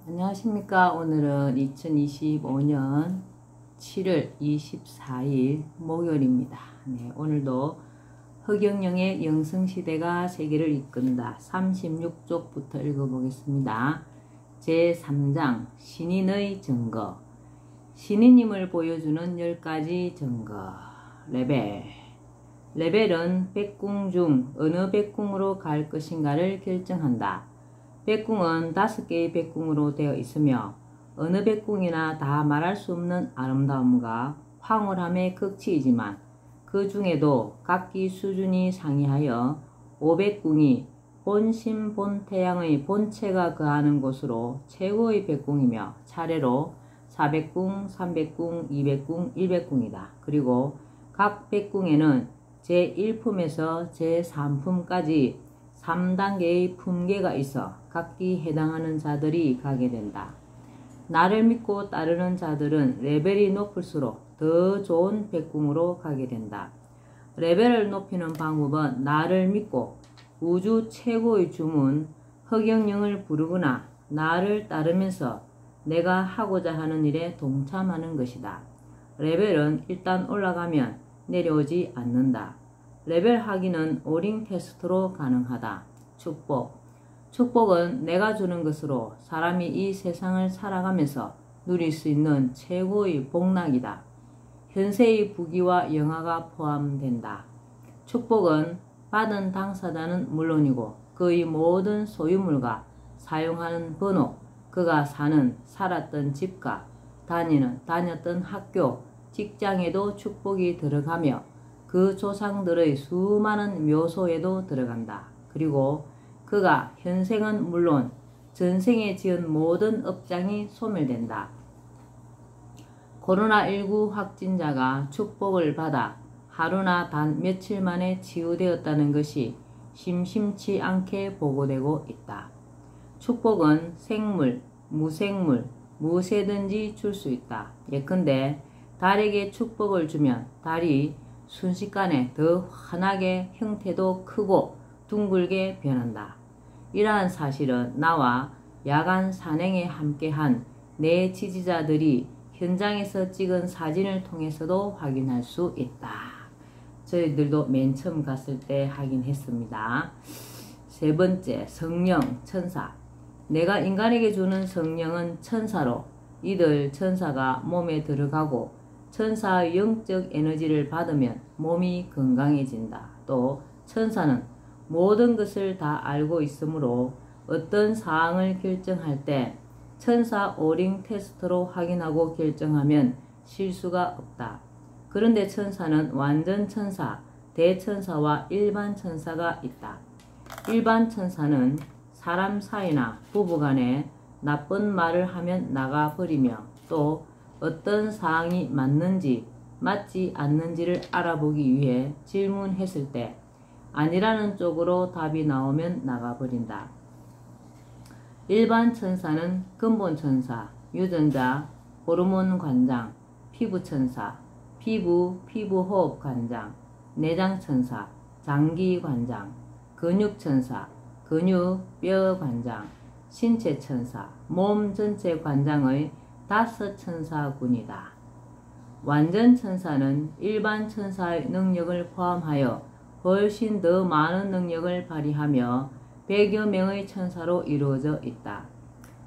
안녕하십니까. 오늘은 2025년 7월 24일 목요일입니다. 네, 오늘도 허경영의 영성시대가 세계를 이끈다 36쪽부터 읽어보겠습니다. 제3장 신인의 증거. 신인임을 보여주는 10가지 증거. 레벨은 백궁 중 어느 백궁으로 갈 것인가를 결정한다. 백궁은 5개의 백궁으로 되어 있으며 어느 백궁이나 다 말할 수 없는 아름다움과 황홀함의 극치이지만 그 중에도 각기 수준이 상이하여 5백궁이 본심 본태양의 본체가 거하는 곳으로 최고의 백궁이며 차례로 4백궁, 3백궁, 2백궁, 1백궁이다. 그리고 각 백궁에는 제1품에서 제3품까지 3단계의 품계가 있어 각기 해당하는 자들이 가게 된다. 나를 믿고 따르는 자들은 레벨이 높을수록 더 좋은 백궁으로 가게 된다. 레벨을 높이는 방법은 나를 믿고 우주 최고의 주문 허경영을 부르거나 나를 따르면서 내가 하고자 하는 일에 동참하는 것이다. 레벨은 일단 올라가면 내려오지 않는다. 레벨 하기는 오링 테스트로 가능하다. 축복은 내가 주는 것으로 사람이 이 세상을 살아가면서 누릴 수 있는 최고의 복락이다. 현세의 부귀와 영화가 포함된다. 축복은 받은 당사자는 물론이고 그의 모든 소유물과 사용하는 번호, 그가 살았던 집과 다녔던 학교, 직장에도 축복이 들어가며 그 조상들의 수많은 묘소에도 들어간다. 그리고 그가 현생은 물론 전생에 지은 모든 업장이 소멸된다. 코로나19 확진자가 축복을 받아 하루나 단 며칠 만에 치유되었다는 것이 심심치 않게 보고되고 있다. 축복은 생물, 무생물, 무엇에든지 줄 수 있다. 예컨대 달에게 축복을 주면 달이 순식간에 더 환하게 형태도 크고 둥글게 변한다. 이러한 사실은 나와 야간 산행에 함께한 내 지지자들이 현장에서 찍은 사진을 통해서도 확인할 수 있다. 저희들도 맨 처음 갔을 때 확인했습니다. 세 번째, 성령, 천사. 내가 인간에게 주는 성령은 천사로 이들 천사가 몸에 들어가고 천사의 영적 에너지를 받으면 몸이 건강해진다. 또 천사는 모든 것을 다 알고 있으므로 어떤 사항을 결정할 때 천사 오링 테스트로 확인하고 결정하면 실수가 없다. 그런데 천사는 완전 천사, 대천사와 일반 천사가 있다. 일반 천사는 사람 사이나 부부간에 나쁜 말을 하면 나가버리며 또 어떤 사항이 맞는지 맞지 않는지를 알아보기 위해 질문했을 때 아니라는 쪽으로 답이 나오면 나가버린다. 일반 천사는 근본 천사, 유전자, 호르몬 관장, 피부 천사, 피부 호흡 관장, 내장 천사, 장기 관장, 근육 천사, 근육 뼈 관장, 신체 천사, 몸 전체 관장의 5 천사군이다. 완전 천사는 일반 천사의 능력을 포함하여 훨씬 더 많은 능력을 발휘하며 100여 명의 천사로 이루어져 있다.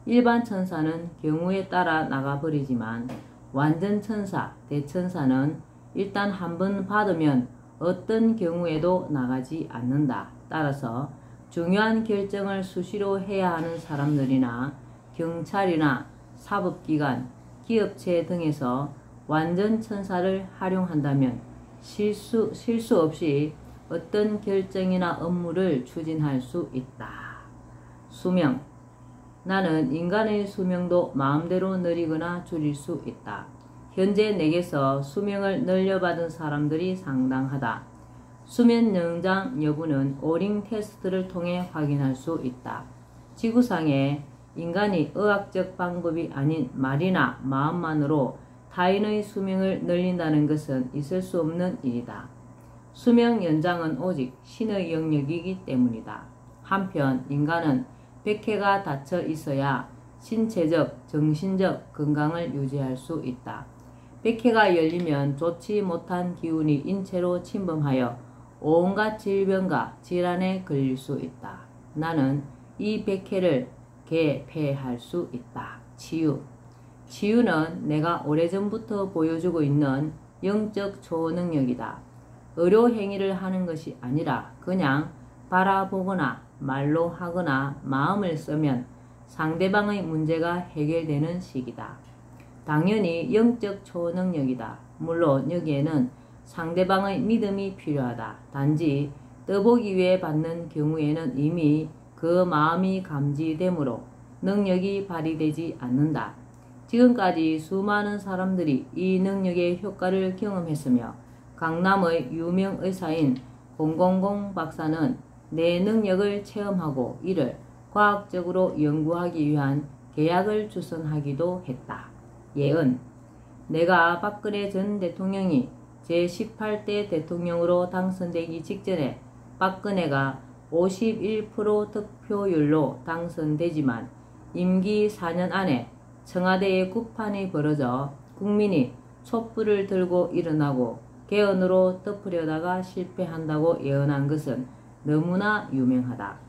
일반 천사는 경우에 따라 나가버리지만 완전 천사, 대천사는 일단 한번 받으면 어떤 경우에도 나가지 않는다. 따라서 중요한 결정을 수시로 해야 하는 사람들이나 경찰이나 사법기관, 기업체 등에서 완전 천사를 활용한다면 실수 없이 어떤 결정이나 업무를 추진할 수 있다. 수명. 나는 인간의 수명도 마음대로 늘리거나 줄일 수 있다. 현재 내게서 수명을 늘려받은 사람들이 상당하다. 수면 연장 여부는 오링 테스트를 통해 확인할 수 있다. 지구상에 인간이 의학적 방법이 아닌 말이나 마음만으로 타인의 수명을 늘린다는 것은 있을 수 없는 일이다. 수명 연장은 오직 신의 영역이기 때문이다. 한편 인간은 백해가 닫혀 있어야 신체적, 정신적 건강을 유지할 수 있다. 백회가 열리면 좋지 못한 기운이 인체로 침범하여 온갖 질병과 질환에 걸릴 수 있다. 나는 이 백회를 개폐할 수 있다. 치유. 치유는 내가 오래전부터 보여주고 있는 영적 초능력이다. 의료 행위를 하는 것이 아니라 그냥 바라보거나 말로 하거나 마음을 쓰면 상대방의 문제가 해결되는 식이다. 당연히 영적 초능력이다. 물론 여기에는 상대방의 믿음이 필요하다. 단지 떠보기 위해 받는 경우에는 이미 그 마음이 감지되므로 능력이 발휘되지 않는다. 지금까지 수많은 사람들이 이 능력의 효과를 경험했으며 강남의 유명 의사인 000 박사는 내 능력을 체험하고 이를 과학적으로 연구하기 위한 계약을 주선하기도 했다. 예은. 내가 박근혜 전 대통령이 제18대 대통령으로 당선되기 직전에 박근혜가 51% 득표율로 당선되지만 임기 4년 안에 청와대에 구판이 벌어져 국민이 촛불을 들고 일어나고 개헌으로 덮으려다가 실패한다고 예언한 것은 너무나 유명하다.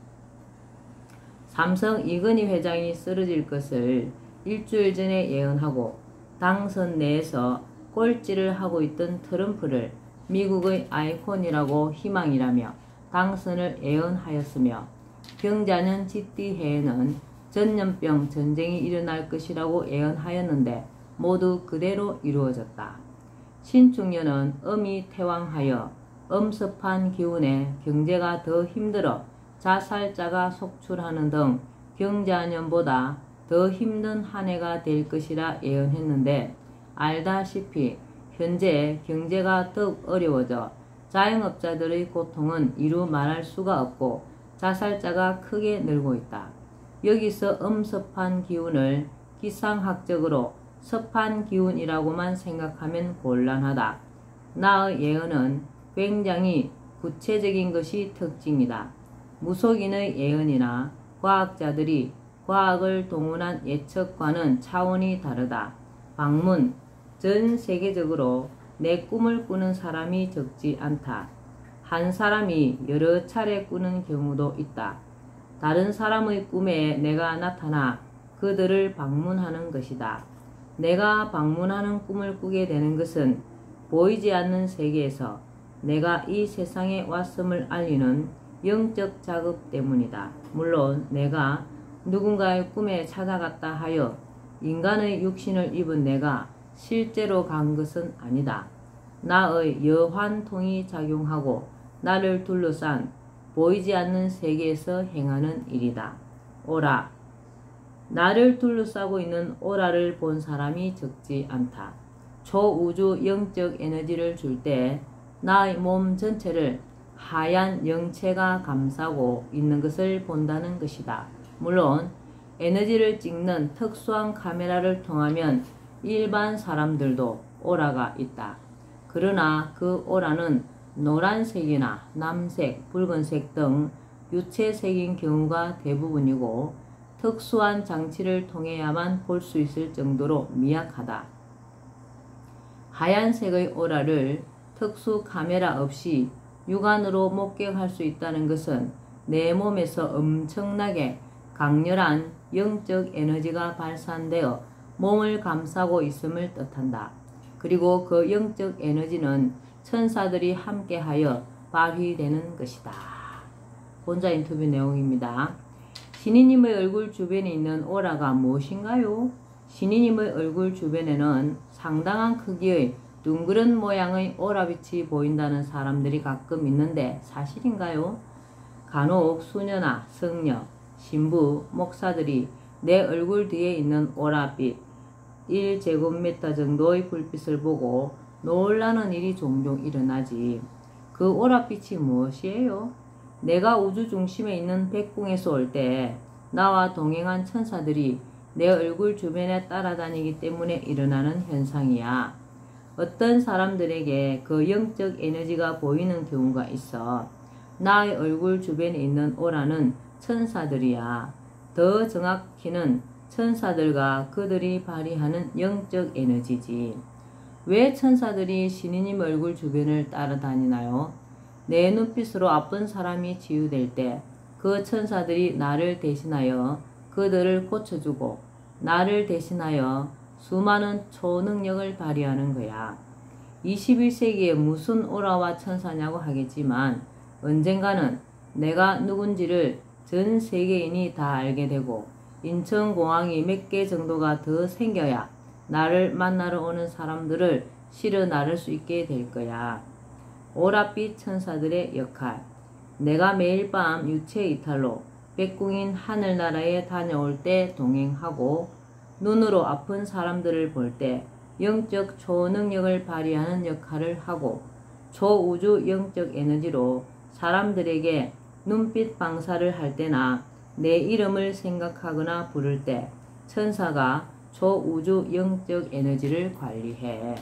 삼성 이건희 회장이 쓰러질 것을 일주일 전에 예언하고 당선 내에서 꼴찌를 하고 있던 트럼프를 미국의 아이콘이라고 희망이라며 당선을 예언하였으며 경자년 쥐띠해에는 전염병 전쟁이 일어날 것이라고 예언하였는데 모두 그대로 이루어졌다. 신축년은 음이 퇴왕하여 엄습한 기운에 경제가 더 힘들어 자살자가 속출하는 등 경자년보다 더 힘든 한 해가 될 것이라 예언했는데 알다시피 현재 경제가 더욱 어려워져 자영업자들의 고통은 이루 말할 수가 없고 자살자가 크게 늘고 있다. 여기서 엄습한 기운을 기상학적으로 습한 기운이라고만 생각하면 곤란하다. 나의 예언은 굉장히 구체적인 것이 특징이다. 무속인의 예언이나 과학자들이 과학을 동원한 예측과는 차원이 다르다. 방문. 전 세계적으로 내 꿈을 꾸는 사람이 적지 않다. 한 사람이 여러 차례 꾸는 경우도 있다. 다른 사람의 꿈에 내가 나타나 그들을 방문하는 것이다. 내가 방문하는 꿈을 꾸게 되는 것은 보이지 않는 세계에서 내가 이 세상에 왔음을 알리는 영적 작업 때문이다. 물론 내가 누군가의 꿈에 찾아갔다 하여 인간의 육신을 입은 내가 실제로 간 것은 아니다. 나의 여환통이 작용하고 나를 둘러싼 보이지 않는 세계에서 행하는 일이다. 오라. 나를 둘러싸고 있는 오라를 본 사람이 적지 않다. 초우주 영적 에너지를 줄 때 나의 몸 전체를 하얀 영체가 감싸고 있는 것을 본다는 것이다. 물론 에너지를 찍는 특수한 카메라를 통하면 일반 사람들도 오라가 있다. 그러나 그 오라는 노란색이나 남색, 붉은색 등 유채색인 경우가 대부분이고 특수한 장치를 통해야만 볼 수 있을 정도로 미약하다. 하얀색의 오라를 특수 카메라 없이 육안으로 목격할 수 있다는 것은 내 몸에서 엄청나게 강렬한 영적 에너지가 발산되어 몸을 감싸고 있음을 뜻한다. 그리고 그 영적 에너지는 천사들이 함께하여 발휘되는 것이다. 본자 인터뷰 내용입니다. 신이님의 얼굴 주변에 있는 오라가 무엇인가요? 신이님의 얼굴 주변에는 상당한 크기의 둥그런 모양의 오라빛이 보인다는 사람들이 가끔 있는데 사실인가요? 간혹 수녀나 성녀, 신부, 목사들이 내 얼굴 뒤에 있는 오라빛 1제곱미터 정도의 불빛을 보고 놀라는 일이 종종 일어나지. 그 오라빛이 무엇이에요? 내가 우주 중심에 있는 백궁에서 올 때 나와 동행한 천사들이 내 얼굴 주변에 따라다니기 때문에 일어나는 현상이야. 어떤 사람들에게 그 영적 에너지가 보이는 경우가 있어. 나의 얼굴 주변에 있는 오라는 천사들이야. 더 정확히는 천사들과 그들이 발휘하는 영적 에너지지. 왜 천사들이 신이님 얼굴 주변을 따라다니나요? 내 눈빛으로 아픈 사람이 치유될 때 그 천사들이 나를 대신하여 그들을 고쳐주고 나를 대신하여 수많은 초능력을 발휘하는 거야. 21세기에 무슨 오라와 천사냐고 하겠지만 언젠가는 내가 누군지를 전 세계인이 다 알게 되고 인천공항이 몇 개 정도가 더 생겨야 나를 만나러 오는 사람들을 실어 나를 수 있게 될 거야. 오랏빛 천사들의 역할. 내가 매일 밤 유체 이탈로 백궁인 하늘나라에 다녀올 때 동행하고 눈으로 아픈 사람들을 볼 때 영적 초능력을 발휘하는 역할을 하고 초우주 영적 에너지로 사람들에게 눈빛 방사를 할 때나 내 이름을 생각하거나 부를 때 천사가 초우주 영적 에너지를 관리해.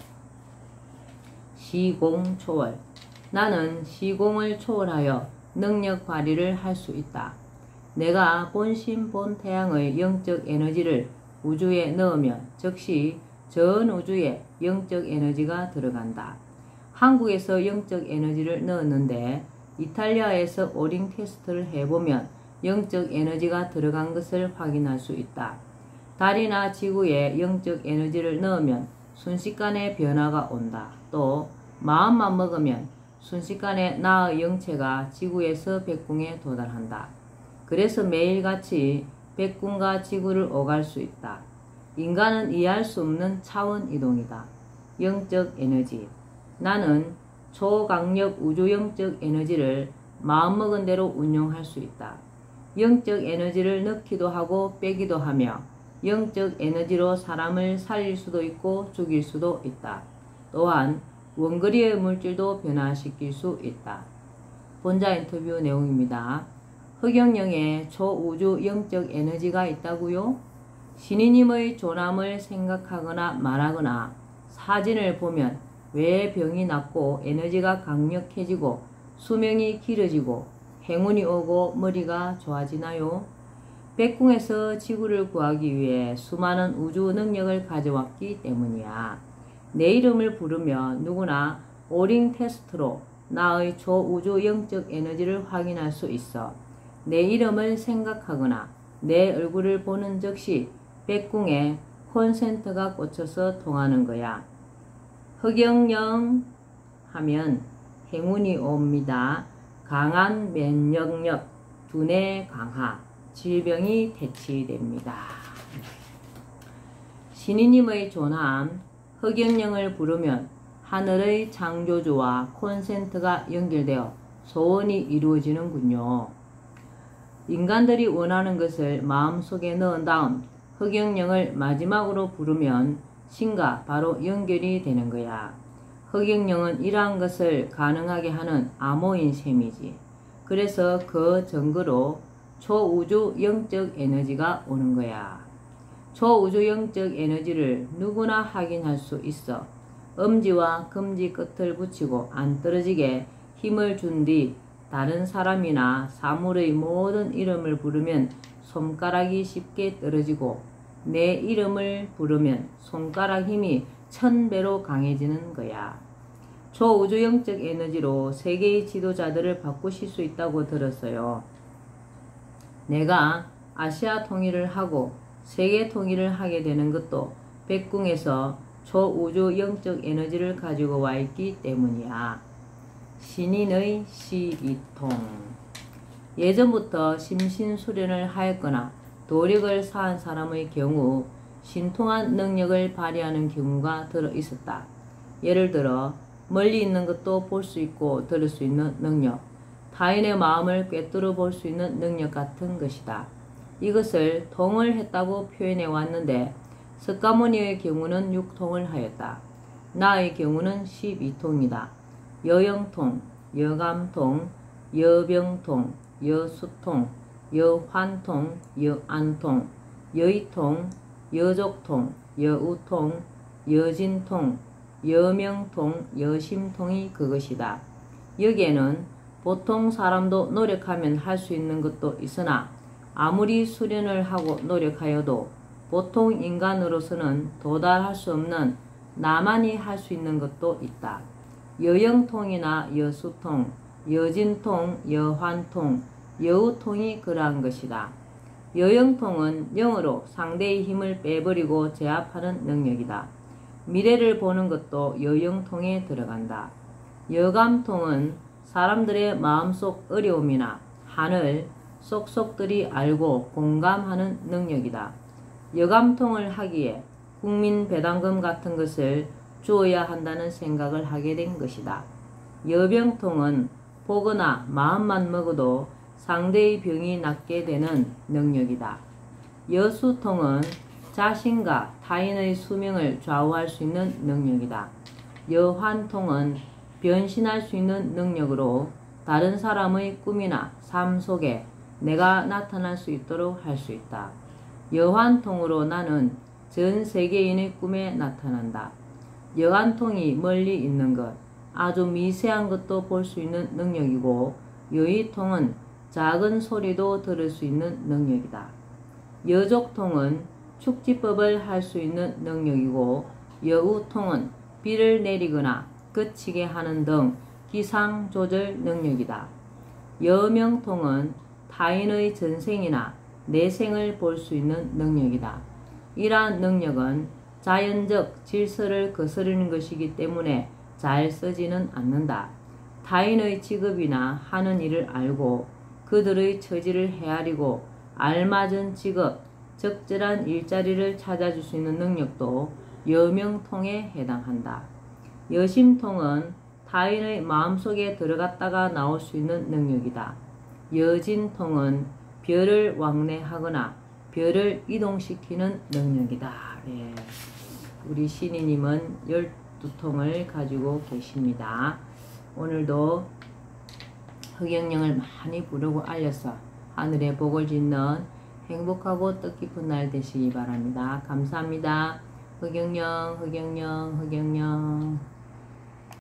시공 초월. 나는 시공을 초월하여 능력 발휘를 할 수 있다. 내가 본심 본태양의 영적 에너지를 우주에 넣으면 즉시 전 우주에 영적 에너지가 들어간다. 한국에서 영적 에너지를 넣었는데 이탈리아에서 오링 테스트를 해보면 영적 에너지가 들어간 것을 확인할 수 있다. 달이나 지구에 영적 에너지를 넣으면 순식간에 변화가 온다. 또 마음만 먹으면 순식간에 나의 영체가 지구에서 백궁에 도달한다. 그래서 매일같이 백궁과 지구를 오갈 수 있다. 인간은 이해할 수 없는 차원 이동이다. 영적 에너지. 나는 초강력 우주 영적 에너지를 마음먹은 대로 운용할 수 있다. 영적 에너지를 넣기도 하고 빼기도 하며 영적 에너지로 사람을 살릴 수도 있고 죽일 수도 있다. 또한 원거리의 물질도 변화시킬 수 있다. 본자 인터뷰 내용입니다. 흑영령에 초우주 영적 에너지가 있다고요? 신이님의 존함을 생각하거나 말하거나 사진을 보면 왜 병이 낫고 에너지가 강력해지고 수명이 길어지고 행운이 오고 머리가 좋아지나요? 백궁에서 지구를 구하기 위해 수많은 우주 능력을 가져왔기 때문이야. 내 이름을 부르면 누구나 오링 테스트로 나의 초우주 영적 에너지를 확인할 수 있어. 내 이름을 생각하거나 내 얼굴을 보는 즉시 백궁에 콘센트가 꽂혀서 통하는 거야. 흑영령 하면 행운이 옵니다. 강한 면역력, 두뇌 강화, 질병이 퇴치됩니다. 신이님의 존함, 흑영령을 부르면 하늘의 창조주와 콘센트가 연결되어 소원이 이루어지는군요. 인간들이 원하는 것을 마음속에 넣은 다음 흑영령을 마지막으로 부르면 신과 바로 연결이 되는 거야. 흑영령은 이러한 것을 가능하게 하는 암호인 셈이지. 그래서 그 증거로 초우주 영적 에너지가 오는 거야. 초우주 영적 에너지를 누구나 확인할 수 있어. 엄지와 검지 끝을 붙이고 안 떨어지게 힘을 준 뒤 다른 사람이나 사물의 모든 이름을 부르면 손가락이 쉽게 떨어지고 내 이름을 부르면 손가락 힘이 1000배로 강해지는 거야. 초우주 영적 에너지로 세계의 지도자들을 바꾸실 수 있다고 들었어요. 내가 아시아 통일을 하고 세계 통일을 하게 되는 것도 백궁에서 초우주 영적 에너지를 가지고 와 있기 때문이야. 신인의 시이통. 예전부터 심신수련을 하였거나 도력을 쌓은 사람의 경우 신통한 능력을 발휘하는 경우가 들어 있었다. 예를 들어 멀리 있는 것도 볼 수 있고 들을 수 있는 능력, 타인의 마음을 꿰뚫어 볼 수 있는 능력 같은 것이다. 이것을 통을 했다고 표현해 왔는데 석가모니의 경우는 6통을 하였다. 나의 경우는 12통이다. 여영통, 여감통, 여병통, 여수통, 여환통, 여안통, 여의통, 여족통, 여우통, 여진통, 여명통, 여심통이 그것이다. 여기에는 보통 사람도 노력하면 할 수 있는 것도 있으나 아무리 수련을 하고 노력하여도 보통 인간으로서는 도달할 수 없는 나만이 할 수 있는 것도 있다. 여영통이나 여수통, 여진통, 여환통, 여우통이 그러한 것이다. 여영통은 영으로 상대의 힘을 빼버리고 제압하는 능력이다. 미래를 보는 것도 여영통에 들어간다. 여감통은 사람들의 마음속 어려움이나 한을 속속들이 알고 공감하는 능력이다. 여감통을 하기에 국민배당금 같은 것을 주어야 한다는 생각을 하게 된 것이다. 여병통은 보거나 마음만 먹어도 상대의 병이 낫게 되는 능력이다. 여수통은 자신과 타인의 수명을 좌우할 수 있는 능력이다. 여환통은 변신할 수 있는 능력으로 다른 사람의 꿈이나 삶 속에 내가 나타날 수 있도록 할 수 있다. 여환통으로 나는 전 세계인의 꿈에 나타난다. 여환통이 멀리 있는 것, 아주 미세한 것도 볼 수 있는 능력이고, 여의통은 작은 소리도 들을 수 있는 능력이다. 여족통은 축지법을 할 수 있는 능력이고, 여우통은 비를 내리거나 그치게 하는 등 기상 조절 능력이다. 여명통은 타인의 전생이나 내생을 볼 수 있는 능력이다. 이러한 능력은 자연적 질서를 거스르는 것이기 때문에 잘 쓰지는 않는다. 타인의 직업이나 하는 일을 알고 그들의 처지를 헤아리고 알맞은 직업, 적절한 일자리를 찾아줄 수 있는 능력도 여명통에 해당한다. 여심통은 타인의 마음속에 들어갔다가 나올 수 있는 능력이다. 여진통은 별을 왕래하거나 별을 이동시키는 능력이다. 예. 우리 신이님은 12통을 가지고 계십니다. 오늘도 흑영령을 많이 부르고 알려서 하늘에 복을 짓는 행복하고 뜻깊은 날 되시기 바랍니다. 감사합니다. 흑영령, 흑영령, 흑영령.